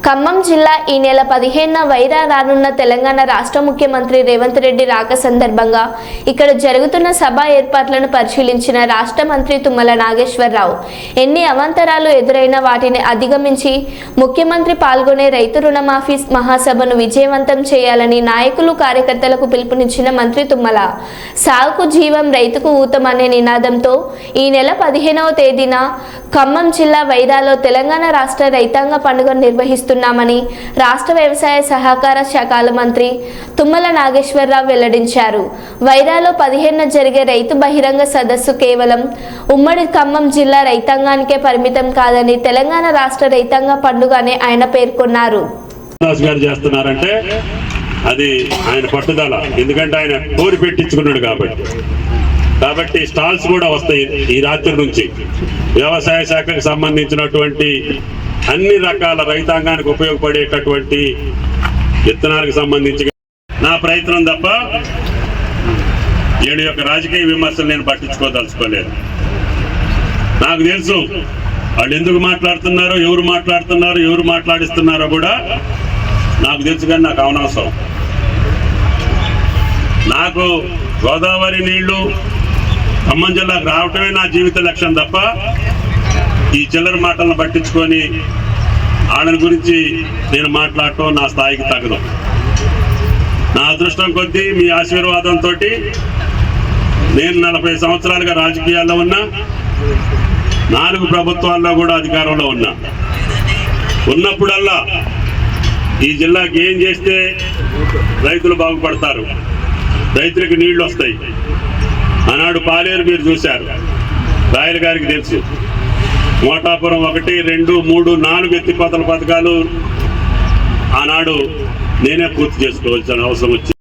ఖమ్మం జిల్లా ఈ నెల 15న వైరా రానున్న తెలంగాణ రాష్ట్ర ముఖ్యమంత్రి రేవంత్ రెడ్డి రాక సందర్భంగా ఇక్కడ జరుగుతున్న సభ ఏర్పాట్లను పరిశీలించిన రాష్ట్ర మంత్రి తుమ్మల నాగేశ్వరరావు ఎన్ని అవాంతరాలు ఎదురైనా వాటిని అధిగమించి ముఖ్యమంత్రి పాల్గొనే రైతు రుణమాఫీ మహాసభను విజయవంతం చేయాలని నాయకులు కార్యకర్తలకు పిలుపునిచ్చిన మంత్రి తుమ్మల సాగుకు జీవం రైతుకు ఊతం అనే నినాదంతో ఈ నెల 15వ తేదీన ఖమ్మం జిల్లా వైరాలో తెలంగాణ రాష్ట్ర రైతాంగ పండుగ నిర్వహిస్తున్నామని రాష్ట్ర వ్యవసాయ సహకార శాఖల మంత్రి తుమ్మల నాగేశ్వరరావు వెల్లడించారు. వైరాలో 15న జరిగే రైతు బహిరంగ సదస్సు కేవలం ఉమ్మడి ఖమ్మం జిల్లా రైతాంగానికే పరిమితం కాదని తెలంగాణ రాష్ట్ర రైతాంగ పండుగ అని ఆయన పేర్కొన్నారు. అది ఆయన పట్టుదల, ఎందుకంటే ఆయన కోరి పెట్టించుకున్నాడు కాబట్టి స్టాల్స్ కూడా వస్తాయి. ఈ రాత్రి నుంచి వ్యవసాయ శాఖకు సంబంధించినటువంటి అన్ని రకాల రైతాంగానికి ఉపయోగపడేటటువంటి విత్తనాలకు సంబంధించి నా ప్రయత్నం తప్ప ఏడు యొక్క రాజకీయ విమర్శలు నేను పట్టించుకోదలుచుకోలేదు. నాకు తెలుసు వాళ్ళు ఎందుకు మాట్లాడుతున్నారో, ఎవరు మాట్లాడిస్తున్నారో కూడా నాకు తెలుసు, కానీ నాకు అనవసరం. నాకు గోదావరి నీళ్లు ఖమ్మం జిల్లాకు రావటమే నా జీవిత లక్ష్యం తప్ప ఈ చిల్లర మాటలను పట్టించుకొని ఆడని గురించి నేను మాట్లాడటం నా స్థాయికి తగదు. నా అదృష్టం కొద్దీ మీ ఆశీర్వాదంతో నేను 40 సంవత్సరాలుగా రాజకీయాల్లో ఉన్నా, 4 ప్రభుత్వాల్లో కూడా అధికారంలో ఉన్నప్పుడల్లా ఈ జిల్లాకి ఏం చేస్తే రైతులు బాగుపడతారు, రైతులకు నీళ్లు వస్తాయి. ఆనాడు పాలేరు మీరు చూశారు, రాయల గారికి తెలుసు. మోటాపురం 1, 2, 3, 4 ఎత్తిపోతల పథకాలు ఆనాడు నేనే పూర్తి చేసుకోవాల్సిన అవసరం వచ్చింది.